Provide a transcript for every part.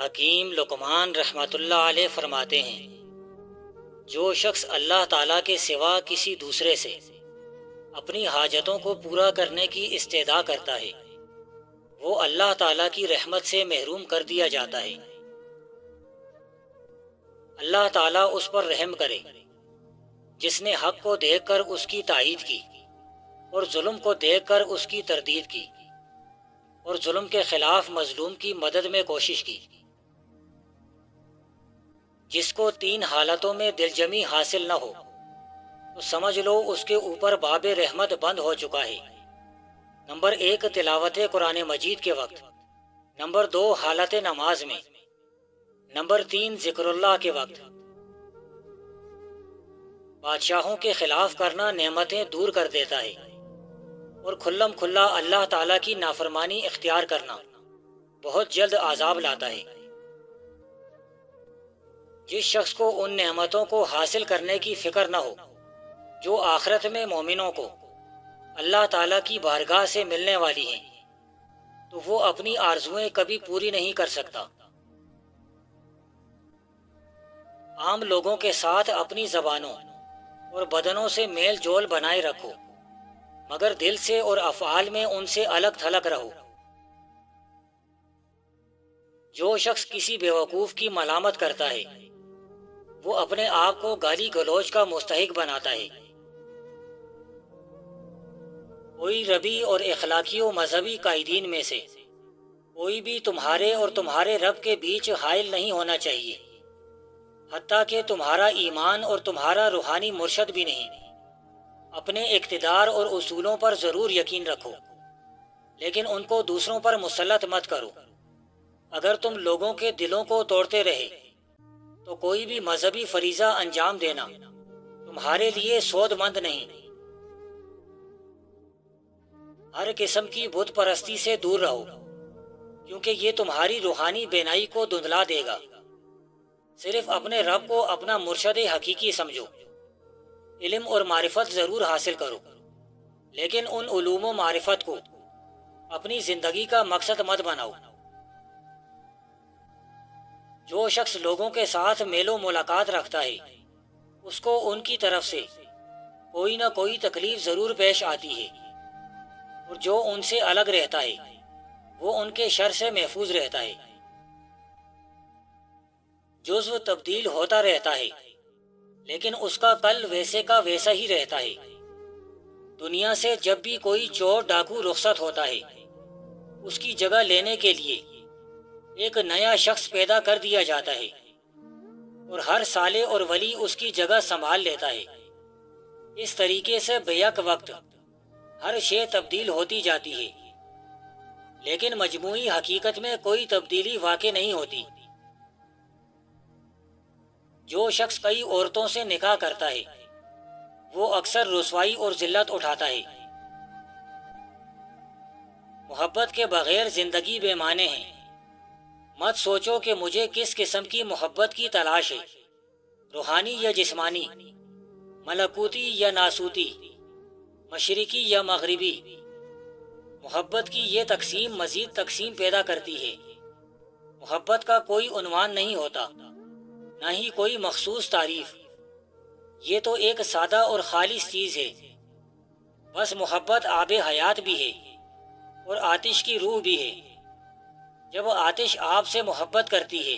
حکیم لقمان رحمۃ اللہ علیہ فرماتے ہیں، جو شخص اللہ تعالیٰ کے سوا کسی دوسرے سے اپنی حاجتوں کو پورا کرنے کی استدعا کرتا ہے، وہ اللہ تعالیٰ کی رحمت سے محروم کر دیا جاتا ہے۔ اللہ تعالیٰ اس پر رحم کرے جس نے حق کو دیکھ کر اس کی تائید کی اور ظلم کو دیکھ کر اس کی تردید کی اور ظلم کے خلاف مظلوم کی مدد میں کوشش کی۔ جس کو 3 حالتوں میں دل جمی حاصل نہ ہو تو سمجھ لو اس کے اوپر باب رحمت بند ہو چکا ہے۔ نمبر 1 تلاوت قرآن مجید کے وقت، نمبر 2 حالت نماز میں، نمبر 3 ذکر اللہ کے وقت۔ بادشاہوں کے خلاف کرنا نعمتیں دور کر دیتا ہے اور کھلم کھلا اللہ تعالیٰ کی نافرمانی اختیار کرنا بہت جلد عذاب لاتا ہے۔ جس شخص کو ان نعمتوں کو حاصل کرنے کی فکر نہ ہو جو آخرت میں مومنوں کو اللہ تعالیٰ کی بارگاہ سے ملنے والی ہیں، تو وہ اپنی آرزوئیں کبھی پوری نہیں کر سکتا۔ عام لوگوں کے ساتھ اپنی زبانوں اور بدنوں سے میل جول بنائے رکھو، مگر دل سے اور افعال میں ان سے الگ تھلگ رہو۔ جو شخص کسی بیوقوف کی ملامت کرتا ہے وہ اپنے آپ کو گالی گلوچ کا مستحق بناتا ہے۔ کوئی ربی اور اخلاقی و مذہبی قائدین میں سے کوئی بھی تمہارے اور تمہارے رب کے بیچ حائل نہیں ہونا چاہیے، حتیٰ کہ تمہارا ایمان اور تمہارا روحانی مرشد بھی نہیں۔ اپنے اقتدار اور اصولوں پر ضرور یقین رکھو، لیکن ان کو دوسروں پر مسلط مت کرو۔ اگر تم لوگوں کے دلوں کو توڑتے رہے تو کوئی بھی مذہبی فریضہ انجام دینا تمہارے لیے سود مند نہیں۔ ہر قسم کی بت پرستی سے دور رہو، کیونکہ یہ تمہاری روحانی بینائی کو دھندلا دے گا۔ صرف اپنے رب کو اپنا مرشد حقیقی سمجھو۔ علم اور معرفت ضرور حاصل کرو، لیکن ان علوم و معرفت کو اپنی زندگی کا مقصد مت بناؤ۔ جو شخص لوگوں کے ساتھ میل و ملاقات رکھتا ہے اس کو ان کی طرف سے کوئی نہ کوئی تکلیف ضرور پیش آتی ہے، اور جو ان سے الگ رہتا ہے وہ ان کے شر سے محفوظ رہتا ہے۔ جزو تبدیل ہوتا رہتا ہے لیکن اس کا کل ویسے کا ویسا ہی رہتا ہے۔ دنیا سے جب بھی کوئی چور ڈاکو رخصت ہوتا ہے اس کی جگہ لینے کے لیے ایک نیا شخص پیدا کر دیا جاتا ہے، اور ہر صالح اور ولی اس کی جگہ سنبھال لیتا ہے۔ اس طریقے سے بیک وقت ہر شے تبدیل ہوتی جاتی ہے، لیکن مجموعی حقیقت میں کوئی تبدیلی واقع نہیں ہوتی۔ جو شخص کئی عورتوں سے نکاح کرتا ہے وہ اکثر رسوائی اور ذلت اٹھاتا ہے۔ محبت کے بغیر زندگی بے معنی ہے۔ مت سوچو کہ مجھے کس قسم کی محبت کی تلاش ہے، روحانی یا جسمانی، ملکوتی یا ناسوتی، مشرقی یا مغربی۔ محبت کی یہ تقسیم مزید تقسیم پیدا کرتی ہے۔ محبت کا کوئی عنوان نہیں ہوتا، نہ ہی کوئی مخصوص تعریف۔ یہ تو ایک سادہ اور خالص چیز ہے۔ بس محبت آب حیات بھی ہے اور آتش کی روح بھی ہے۔ جب آتش آپ سے محبت کرتی ہے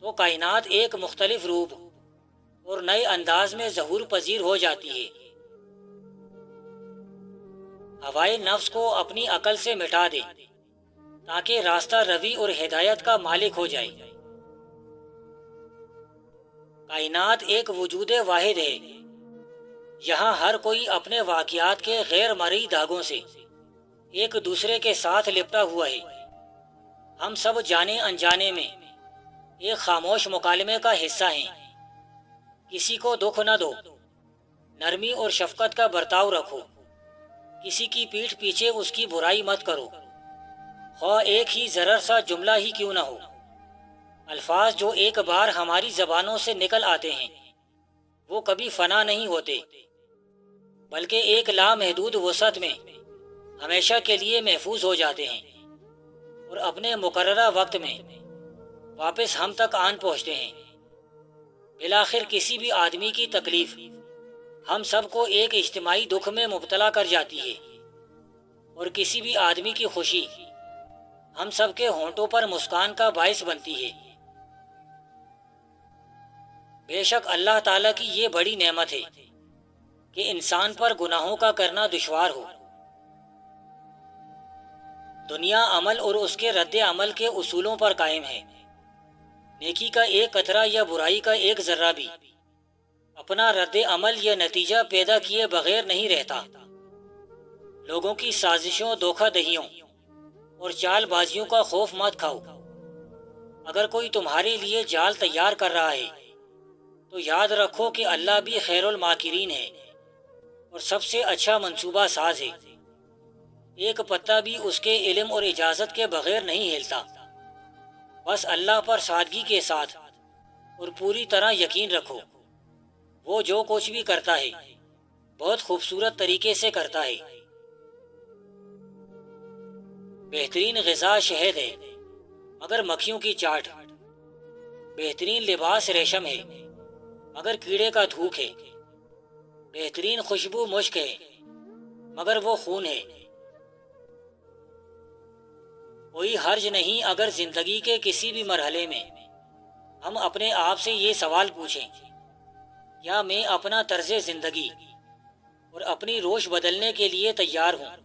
تو کائنات ایک مختلف روپ اور نئے انداز میں ظہور پذیر ہو جاتی ہے۔ ہوائے نفس کو اپنی عقل سے مٹا دے تاکہ راستہ روی اور ہدایت کا مالک ہو جائے۔ کائنات ایک وجود واحد ہے۔ یہاں ہر کوئی اپنے واقعات کے غیر مرئی دھاگوں سے ایک دوسرے کے ساتھ لپٹا ہوا ہے۔ ہم سب جانے انجانے میں ایک خاموش مکالمے کا حصہ ہیں۔ کسی کو دکھ نہ دو، نرمی اور شفقت کا برتاؤ رکھو، کسی کی پیٹھ پیچھے اس کی برائی مت کرو، خواہ ایک ہی ضرر سا جملہ ہی کیوں نہ ہو۔ الفاظ جو ایک بار ہماری زبانوں سے نکل آتے ہیں وہ کبھی فنا نہیں ہوتے، بلکہ ایک لامحدود وسعت میں ہمیشہ کے لیے محفوظ ہو جاتے ہیں، اور اپنے مقررہ وقت میں واپس ہم تک آن پہنچتے ہیں۔ بالآخر کسی بھی آدمی کی تکلیف ہم سب کو ایک اجتماعی دکھ میں مبتلا کر جاتی ہے، اور کسی بھی آدمی کی خوشی ہم سب کے ہونٹوں پر مسکان کا باعث بنتی ہے۔ بے شک اللہ تعالیٰ کی یہ بڑی نعمت ہے کہ انسان پر گناہوں کا کرنا دشوار ہو۔ دنیا عمل اور اس کے رد عمل کے اصولوں پر قائم ہے۔ نیکی کا ایک قطرہ یا برائی کا ایک ذرہ بھی اپنا رد عمل یا نتیجہ پیدا کیے بغیر نہیں رہتا۔ لوگوں کی سازشوں، دھوکہ دہیوں اور چال بازیوں کا خوف مت کھاؤ۔ اگر کوئی تمہارے لیے جال تیار کر رہا ہے تو یاد رکھو کہ اللہ بھی خیر الماکرین ہے اور سب سے اچھا منصوبہ ساز ہے۔ ایک پتا بھی اس کے علم اور اجازت کے بغیر نہیں ہلتا۔ بس اللہ پر سادگی کے ساتھ اور پوری طرح یقین رکھو، وہ جو کچھ بھی کرتا ہے بہت خوبصورت طریقے سے کرتا ہے۔ بہترین غذا شہد ہے مگر مکھیوں کی چاٹ، بہترین لباس ریشم ہے مگر کیڑے کا تھوک ہے، بہترین خوشبو مشک ہے مگر وہ خون ہے۔ کوئی حرج نہیں اگر زندگی کے کسی بھی مرحلے میں ہم اپنے آپ سے یہ سوال پوچھیں، کیا میں اپنا طرز زندگی اور اپنی روش بدلنے کے لیے تیار ہوں؟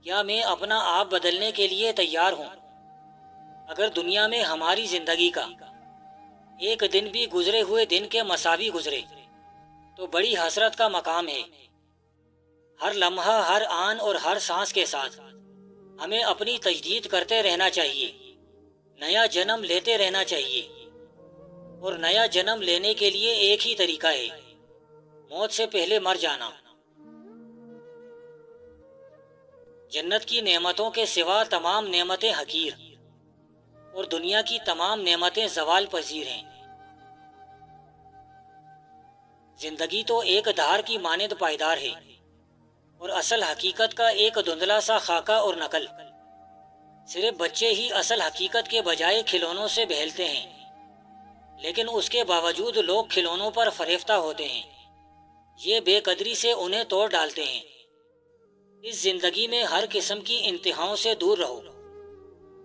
کیا میں اپنا آپ بدلنے کے لیے تیار ہوں؟ اگر دنیا میں ہماری زندگی کا ایک دن بھی گزرے ہوئے دن کے مساوی گزرے تو بڑی حسرت کا مقام ہے۔ ہر لمحہ، ہر آن اور ہر سانس کے ساتھ ہمیں اپنی تجدید کرتے رہنا چاہیے، نیا جنم لیتے رہنا چاہیے، اور نیا جنم لینے کے لیے ایک ہی طریقہ ہے، موت سے پہلے مر جانا۔ جنت کی نعمتوں کے سوا تمام نعمتیں حقیر اور دنیا کی تمام نعمتیں زوال پذیر ہیں۔ زندگی تو ایک دھار کی مانند پائیدار ہے اور اصل حقیقت کا ایک دھندلا سا خاکہ اور نقل۔ صرف بچے ہی اصل حقیقت کے بجائے کھلونوں سے بہلتے ہیں، لیکن اس کے باوجود لوگ کھلونوں پر فریفتہ ہوتے ہیں، یہ بے قدری سے انہیں توڑ ڈالتے ہیں۔ اس زندگی میں ہر قسم کی انتہاؤں سے دور رہو،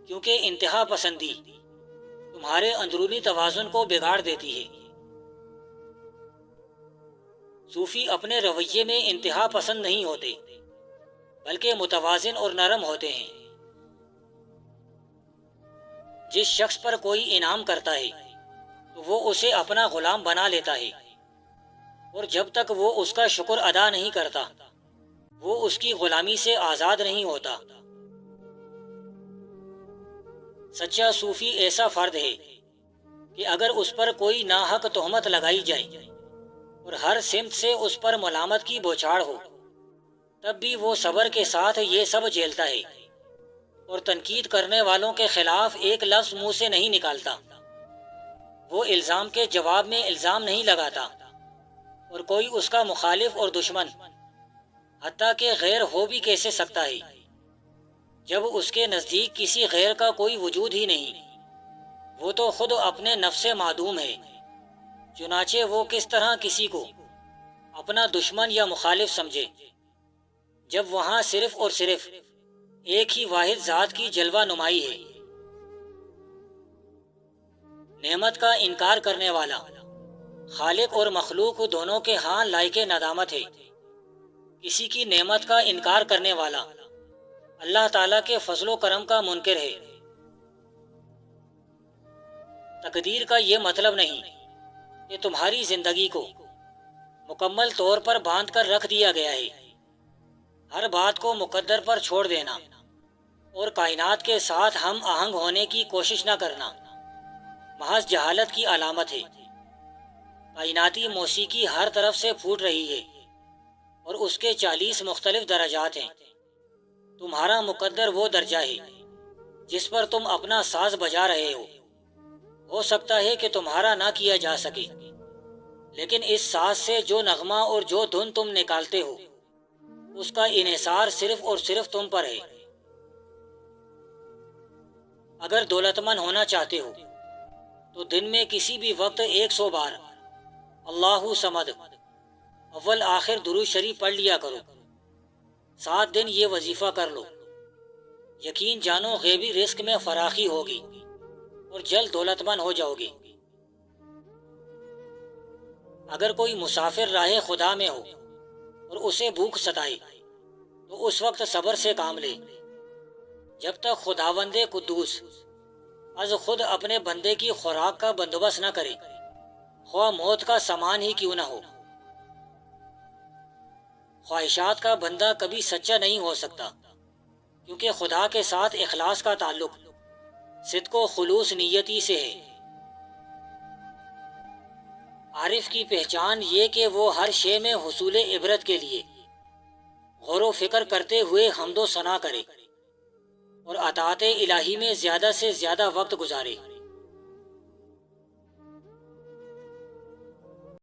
کیونکہ انتہا پسندی تمہارے اندرونی توازن کو بگاڑ دیتی ہے۔ صوفی اپنے رویے میں انتہا پسند نہیں ہوتے، بلکہ متوازن اور نرم ہوتے ہیں۔ جس شخص پر کوئی انعام کرتا ہے تو وہ اسے اپنا غلام بنا لیتا ہے، اور جب تک وہ اس کا شکر ادا نہیں کرتا وہ اس کی غلامی سے آزاد نہیں ہوتا۔ سچا صوفی ایسا فرد ہے کہ اگر اس پر کوئی ناحق تہمت لگائی جائے اور ہر سمت سے اس پر ملامت کی بوچھاڑ ہو، تب بھی وہ صبر کے ساتھ یہ سب جھیلتا ہے اور تنقید کرنے والوں کے خلاف ایک لفظ منہ سے نہیں نکالتا۔ وہ الزام کے جواب میں الزام نہیں لگاتا، اور کوئی اس کا مخالف اور دشمن حتیٰ کہ غیر ہو بھی کیسے سکتا ہے جب اس کے نزدیک کسی غیر کا کوئی وجود ہی نہیں؟ وہ تو خود اپنے نفس معدوم ہے، چنانچہ وہ کس طرح کسی کو اپنا دشمن یا مخالف سمجھے جب وہاں صرف اور صرف ایک ہی واحد ذات کی جلوہ نمائی ہے۔ نعمت کا انکار کرنے والا خالق اور مخلوق دونوں کے ہاں لائق ندامت ہے۔ کسی کی نعمت کا انکار کرنے والا اللہ تعالیٰ کے فضل و کرم کا منکر ہے۔ تقدیر کا یہ مطلب نہیں کہ تمہاری زندگی کو مکمل طور پر باندھ کر رکھ دیا گیا ہے۔ ہر بات کو مقدر پر چھوڑ دینا اور کائنات کے ساتھ ہم آہنگ ہونے کی کوشش نہ کرنا محض جہالت کی علامت ہے۔ کائناتی موسیقی ہر طرف سے پھوٹ رہی ہے اور اس کے 40 مختلف درجات ہیں۔ تمہارا مقدر وہ درجہ ہے جس پر تم اپنا ساز بجا رہے ہو سکتا ہے کہ تمہارا نہ کیا جا سکے، لیکن اس ساز سے جو نغمہ اور جو دھن تم نکالتے ہو اس کا انحصار صرف اور صرف تم پر ہے۔ اگر دولت مند ہونا چاہتے ہو تو دن میں کسی بھی وقت 100 بار اللہ صمد اول آخر درود شریف پڑھ لیا کرو۔ 7 دن یہ وظیفہ کر لو، یقین جانو غیبی رزق میں فراخی ہوگی اور جلد دولت مند ہو جاؤ گے۔ اگر کوئی مسافر راہ خدا میں ہو اور اسے بھوک ستائے تو اس وقت صبر سے کام لے، جب تک خداوند قدوس از خود اپنے بندے کی خوراک کا بندوبست نہ کرے، خواہ موت کا سامان ہی کیوں نہ ہو۔ خواہشات کا بندہ کبھی سچا نہیں ہو سکتا، کیونکہ خدا کے ساتھ اخلاص کا تعلق صدق و خلوص نیتی سے ہے۔ عارف کی پہچان یہ کہ وہ ہر شے میں حصول عبرت کے لیے غور و فکر کرتے ہوئے حمد و ثنا کرے اور اطاعت الہی میں زیادہ سے زیادہ وقت گزارے۔